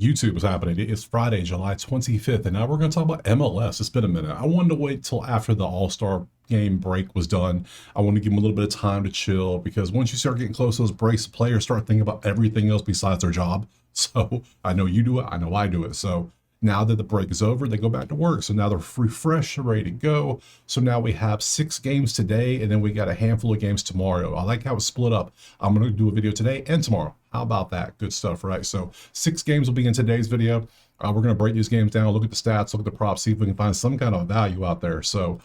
YouTube, what's happening? It's Friday, July 25th, and now we're going to talk about MLS. It's been a minute. I wanted to wait till after the All-Star game break was done. I want to give them a little bit of time to chill, because once you start getting close to those breaks, players start thinking about everything else besides their job. So I know you do it. I know I do it. So now that the break is over, they go back to work. So now they're refreshed, ready to go. So now we have 6 games today, and then we got a handful of games tomorrow. I like how it's split up. I'm going to do a video today and tomorrow. How about that? Good stuff, right? So 6 games will be in today's video. We're going to break these games down, look at the stats, look at the props, see if we can find some kind of value out there. So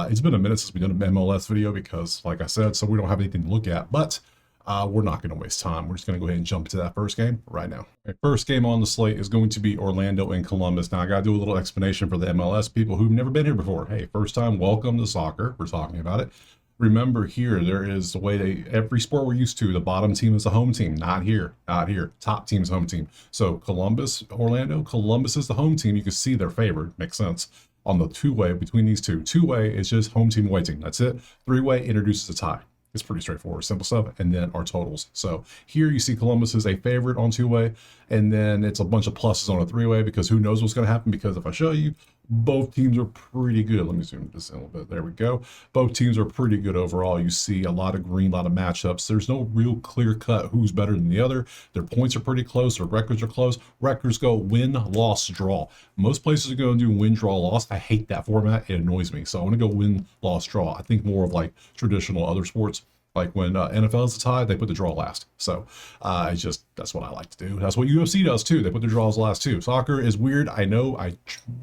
it's been a minute since we did an MLS video because, like I said, so we don't have anything to look at. But we're not going to waste time. We're just going to go ahead and jump into that first game right now. Okay, first game on the slate is going to be Orlando and Columbus. Now, I got to do a little explanation for the MLS people who've never been here before. Hey, first time, welcome to soccer. We're talking about it. Remember here, there is the way every sport we're used to, the bottom team is the home team. Not here, not here. Top team's home team. So Columbus, Orlando, Columbus is the home team. You can see they're favored. Makes sense. On the two-way between these two. Two-way is just home team weighting. That's it. Three-way introduces a tie. It's pretty straightforward, simple stuff, and then our totals. So here you see Columbus is a favorite on two-way, and then it's a bunch of pluses on a three-way, because who knows what's going to happen, because if I show you, both teams are pretty good. Let me zoom this in a little bit. There we go. Both teams are pretty good overall. You see a lot of green, a lot of matchups. There's no real clear cut who's better than the other. Their points are pretty close. Their records are close. Records go win, loss, draw. Most places are going to do win, draw, loss. I hate that format. It annoys me. So I want to go win, loss, draw. I think more of like traditional other sports. Like when NFL is a tie, they put the draw last. So that's what I like to do. That's what UFC does too. They put the draws last too. Soccer is weird. I know. I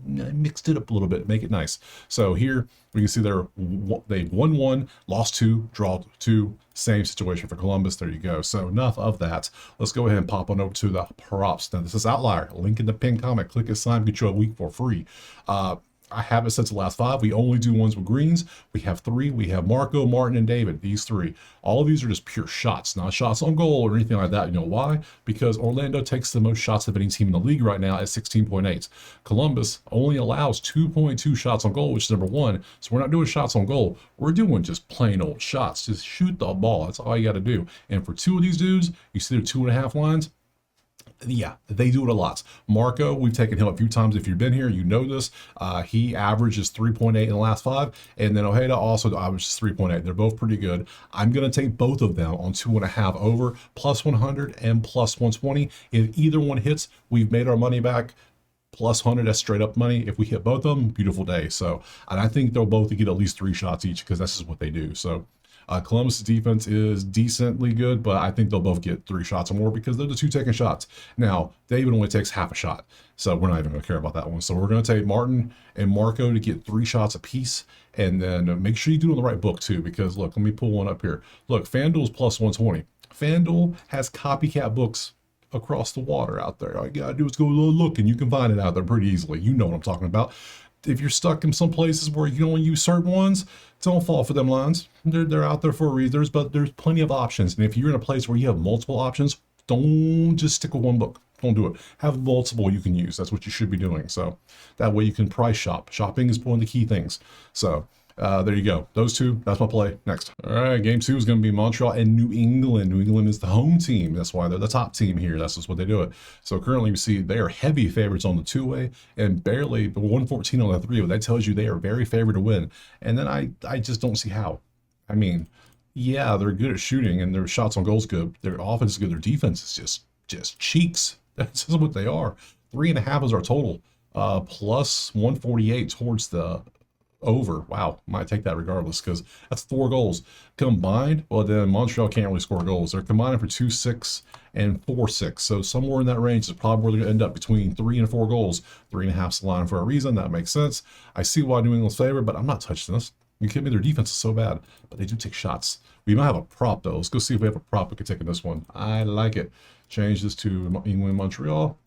mixed it up a little bit, make it nice. So here we can see they won 1, lost 2, draw 2. Same situation for Columbus. There you go. So enough of that. Let's go ahead and pop on over to the props. Now this is Outlier. Link in the pinned comment. Click it, sign, get you a week for free. I haven't since the last 5. We only do ones with greens. We have 3. We have Marco, Martin, and David. These 3. All of these are just pure shots, not shots on goal or anything like that. You know why? Because Orlando takes the most shots of any team in the league right now at 16.8. Columbus only allows 2.2 shots on goal, which is number 1. So we're not doing shots on goal. We're doing just plain old shots. Just shoot the ball. That's all you got to do. And for 2 of these dudes, you see their 2.5 lines. Yeah, they do it a lot. Marco, we've taken him a few times. If you've been here, you know this. He averages 3.8 in the last 5. And then Ojeda also averages 3.8. They're both pretty good. I'm going to take both of them on 2.5 over, plus 100 and plus 120. If either one hits, we've made our money back. Plus 100, that's straight up money. If we hit both of them, beautiful day. So, and I think they'll both get at least 3 shots each, because that's just what they do. So, Columbus' defense is decently good, but I think they'll both get 3 shots or more, because they're the 2 taking shots. Now, David only takes half a shot, so we're not even going to care about that one. So we're going to take Martin and Marco to get 3 shots apiece, and then make sure you do it on the right book too, because look, let me pull one up here. Look, FanDuel's plus 120. FanDuel has copycat books across the water out there. All you gotta do is go look, and you can find it out there pretty easily. You know what I'm talking about. If you're stuck in some places where you don't use certain ones, don't fall for them lines. They're out there for a reason, but there's plenty of options. And if you're in a place where you have multiple options, don't just stick with one book. Don't do it. Have multiple you can use. That's what you should be doing. So that way you can price shop. Shopping is one of the key things. So there you go. Those 2, that's my play. Next. All right, game 2 is going to be Montreal and New England. New England is the home team. That's why they're the top team here. That's just what they do it. So currently you see they are heavy favorites on the 2-way and barely 114 on the 3-way. That tells you they are very favored to win. And then I just don't see how. I mean, yeah, they're good at shooting and their shots on goal's good. Their offense is good. Their defense is just cheeks. That's just what they are. 3.5 is our total. Plus 148 towards the over. Wow, might take that regardless, because that's 4 goals combined. Well, then Montreal can't really score goals. They're combining for 2.6 and 4.6, so somewhere in that range is probably where they're going to end up, between 3 and 4 goals. 3.5's the line for a reason. That makes sense. I see why New England's favored, but I'm not touching this. You kidding me? Their defense is so bad, but they do take shots. We might have a prop though. Let's go see if we have a prop we could take in this one. I like it. Change this to England, Montreal.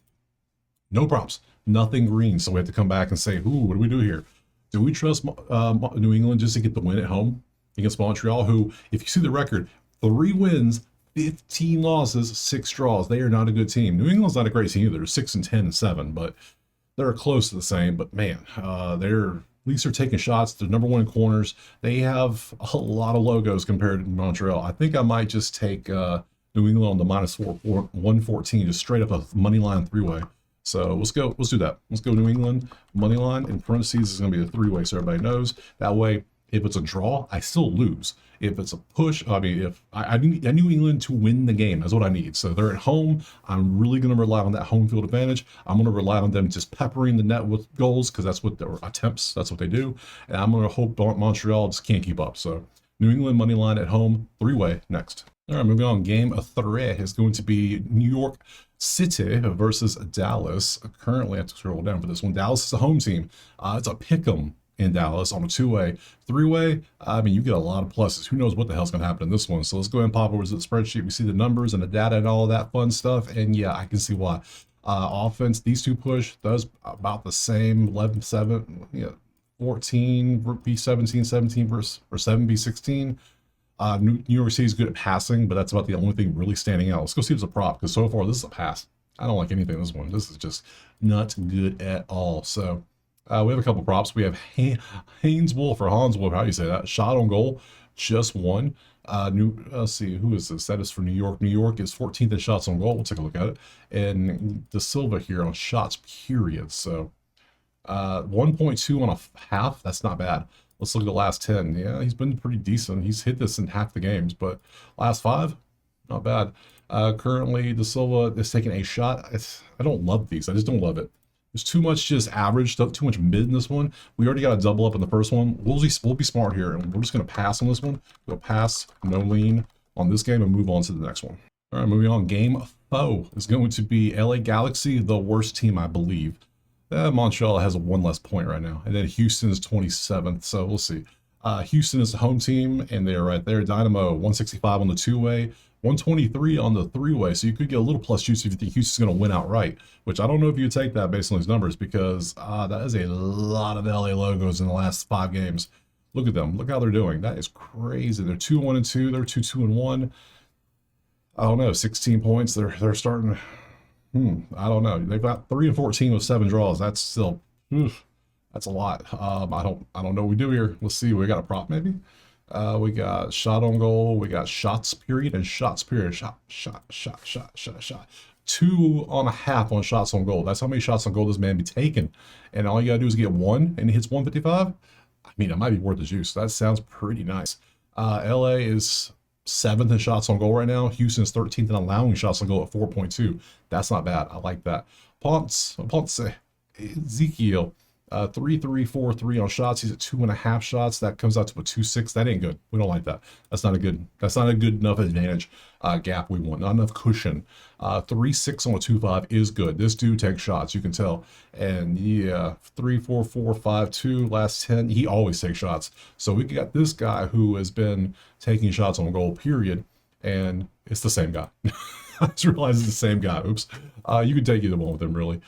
No props, nothing green. So we have to come back and say, ooh, what do we do here? Do we trust New England just to get the win at home against Montreal, who, if you see the record, 3 wins, 15 losses, 6 draws. They are not a good team. New England's not a great team either. They're 6 and 10 and 7, but they're close to the same. But man, they're At least they're taking shots. They're number 1 in corners. They have a lot of logos compared to Montreal. I think I might just take New England on the -114, just straight up a money line 3-way. So let's do that. Let's go New England money line. In parentheses is going to be a three-way, so everybody knows. That way, if it's a draw, I still lose. If it's a push, I mean, if I need New England to win the game, that's what I need. So they're at home. I'm really going to rely on that home field advantage. I'm going to rely on them just peppering the net with goals because that's what their attempts. That's what they do. And I'm going to hope Montreal just can't keep up. So New England money line at home, three-way next. All right, moving on. Game 3 is going to be New York City versus Dallas. Currently, I have to scroll down for this one. Dallas is the home team. It's a pick'em in Dallas on a two-way. Three-way, I mean, you get a lot of pluses. Who knows what the hell's going to happen in this one? So let's go ahead and pop over to the spreadsheet. We see the numbers and the data and all of that fun stuff. And yeah, I can see why. Offense, these two push, does about the same, 11-7, 14 v 17, 17 versus, or 7 v 16. New York City is good at passing, but that's about the only thing really standing out. Let's go see if it's a prop, because so far this is a pass. I don't like anything in this one. This is just not good at all. So we have a couple props. We have Haynes Wolf or Hans Wolf, how do you say that? Shot on goal, just one. Let's see, who is this? That is for New York. New York is 14th in shots on goal. We'll take a look at it. And De Silva here on shots, period. So 1.2 on a half. That's not bad. Let's look at the last 10. Yeah, he's been pretty decent. He's hit this in half the games, but last 5, not bad. Currently, De Silva is taking a shot. I don't love these. I just don't love it. There's too much just average, too much mid in this one. We already got a double up in the first one. We'll be smart here, and we're just going to pass on this one. We'll pass, no lean on this game, and move on to the next one. All right, moving on. Game 4 is going to be LA Galaxy, the worst team, I believe. Montreal has a 1 less point right now. And then Houston is 27th, so we'll see. Houston is the home team, and they're right there. Dynamo, 165 on the two-way, 123 on the three-way. So you could get a little plus juice if you think Houston's going to win outright, which I don't know if you take that based on these numbers, because that is a lot of LA logos in the last 5 games. Look at them. Look how they're doing. That is crazy. They're 2-1-2. They're 2-2-1. I don't know, 16 points. They're starting... I don't know. They've got 3-14 with 7 draws. That's still, that's a lot. I don't know what we do here. Let's see. We got a prop maybe. We got shot on goal. We got shots period and shots period. Shot. 2.5 on shots on goal. That's how many shots on goal this man be taking. And all you gotta do is get 1, and he hits 155. I mean, it might be worth the juice. That sounds pretty nice. LA is 7th in shots on goal right now. Houston's 13th in allowing shots on goal at 4.2. That's not bad. I like that. Ponce, Ezekiel, 3-3-4-3 on shots. He's at 2.5 shots. That comes out to a 2.6. That ain't good. We don't like that. That's not a good enough advantage gap we want. Not enough cushion. 3-6 on a 2.5 is good. This dude takes shots, you can tell. And yeah, 3-4-4-5-2 last 10. He always takes shots. So we got this guy who has been taking shots on goal, period. And it's the same guy. I just realized it's the same guy. Oops. You can take either one with him, really.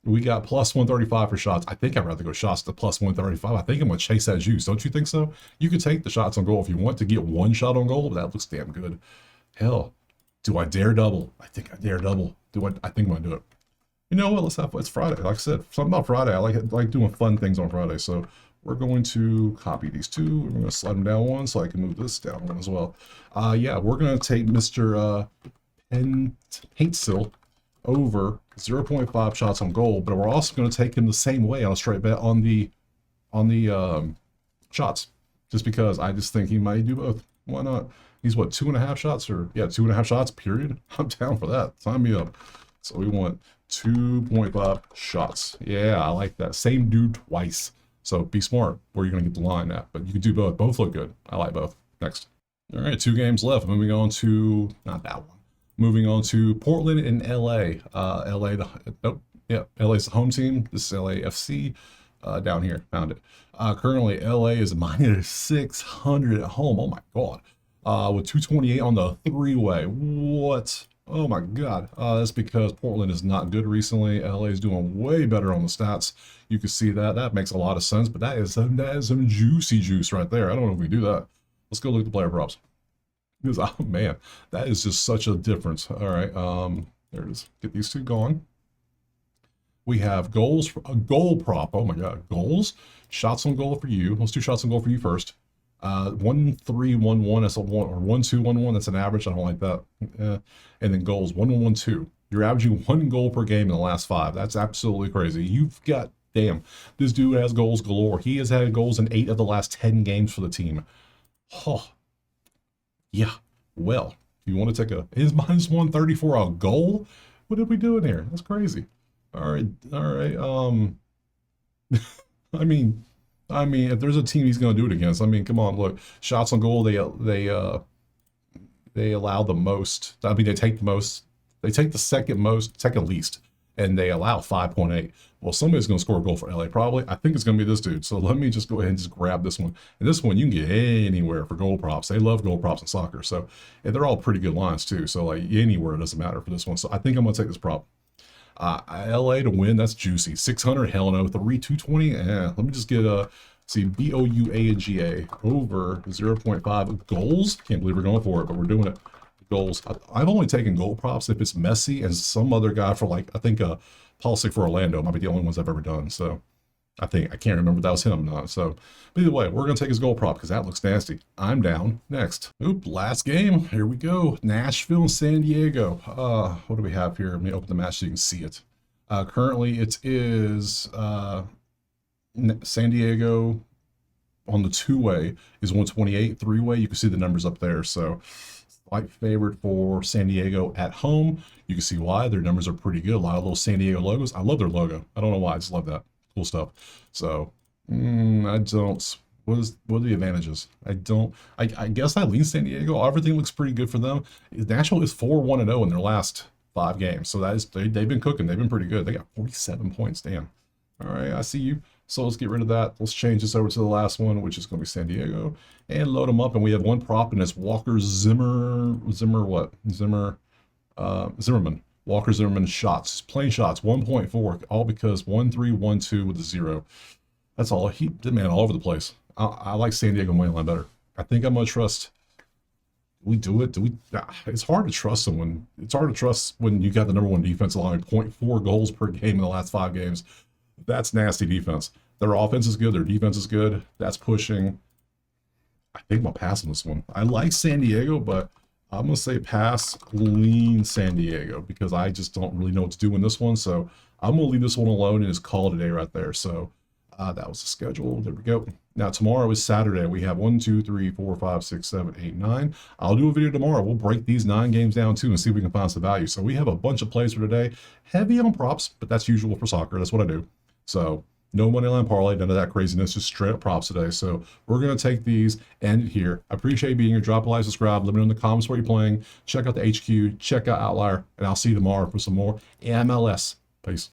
We got plus 135 for shots. I think I'd rather go shots to plus 135. I think I'm going to chase that juice. Don't you think so? You could take the shots on goal if you want to get 1 shot on goal, but that looks damn good. Hell, do I dare double? I think I dare double. I think I'm going to do it. You know what? Let's have, it's Friday. Like I said, something about Friday. I like doing fun things on Friday. So we're going to copy these 2. We're going to slide them down 1 so I can move this down 1 as well. Yeah, we're going to take Mr. Paintsil over 0.5 shots on goal, but we're also going to take him the same way on a straight bet on the shots, just because I just think he might do both. Why not? He's what, 2.5 shots, or yeah, 2.5 shots, period. I'm down for that. Sign me up. So we want 2.5 shots. Yeah, I like that. Same dude twice. So be smart where you're going to get the line at, but you can do both. Both look good. I like both. Next. All right, 2 games left. Moving on to, not that one. Moving on to Portland and LA. LA's the home team. This is LAFC. Down here, found it. Currently, LA is minus 600 at home. Oh my God. With 228 on the 3-way. What? Oh my God. That's because Portland is not good recently. LA is doing way better on the stats. You can see that. That makes a lot of sense, but that is some juicy juice right there. I don't know if we do that. Let's go look at the player props. Because, oh man, that is just such a difference. All right, there it is. Get these 2 going. We have goals, a goal prop. Oh my God, goals, shots on goal for you. Let's do shots on goal for you first. 1-3-1-1. That's a 1, or 1-2-1-1. That's an average. I don't like that. And then goals 1-1-1-2. You're averaging 1 goal per game in the last 5. That's absolutely crazy. You've got, damn, this dude has goals galore. He has had goals in 8 of the last 10 games for the team. Oh, yeah. Well, if you want to take his minus 130 for a goal, what are we doing here? That's crazy. All right, all right. I mean, if there's a team he's going to do it against, I mean, come on, look, shots on goal. They allow the most. I mean, they take the most. They take the second least, and they allow 5.8. Well, somebody's going to score a goal for LA, probably. I think it's going to be this dude. So let me just go ahead and just grab this one. And this one, you can get anywhere for goal props. They love goal props in soccer. So, and they're all pretty good lines, too. So, like, anywhere, it doesn't matter for this one. So I think I'm going to take this prop. LA to win, that's juicy. 600, hell no. 220, let me just get see, BOUA and GA over 0.5 goals. Can't believe we're going for it, but we're doing it. Goals. I've only taken goal props if it's Messi and some other guy for, like, I think Pulisic for Orlando might be the only ones I've ever done. So I can't remember if that was him or not. So, but either way, we're going to take his goal prop because that looks nasty. I'm down. Next. Oop, last game. Here we go. Nashville and San Diego. What do we have here? Let me open the match so you can see it. Currently, it is San Diego on the 2-way is 128. 3-way, you can see the numbers up there. So, slight favorite for San Diego at home. You can see why. Their numbers are pretty good. A lot of little San Diego logos. I love their logo. I don't know why. I just love that. Cool stuff. So, I don't. What are the advantages? I guess I lean San Diego. Everything looks pretty good for them. Nashville is 4-1-0 in their last 5 games. So that is they've been cooking. They've been pretty good. They got 47 points. Damn. All right, I see you. So let's get rid of that. Let's change this over to the last one, which is going to be San Diego, and load them up. And we have one prop, and it's Walker Zimmerman. Walker Zimmerman shots, plain shots, 1.4, all because 1-3-1-2 with a 0. That's all. He did, man, all over the place. I like San Diego money line better. I think I'm gonna trust. Do we do it? It's hard to trust someone. It's hard to trust when you got the #1 defense allowing 0.4 goals per game in the last 5 games. That's nasty defense. Their offense is good. Their defense is good. That's pushing. I think I'm gonna pass on this one. I like San Diego, but I'm gonna say pass, lean San Diego because I just don't really know what to do in this one. So I'm gonna leave this one alone and just call it a day right there. So that was the schedule. There we go. Now tomorrow is Saturday. We have 1, 2, 3, 4, 5, 6, 7, 8, 9. I'll do a video tomorrow. We'll break these 9 games down too and see if we can find some value. So we have a bunch of plays for today. Heavy on props, but that's usual for soccer. That's what I do. So no money line parlay, none of that craziness, just straight up props today. So we're going to take these, end it here. I appreciate you being here. Drop a like, subscribe, let me know in the comments what you're playing. Check out the HQ, check out Outlier, and I'll see you tomorrow for some more MLS. Peace.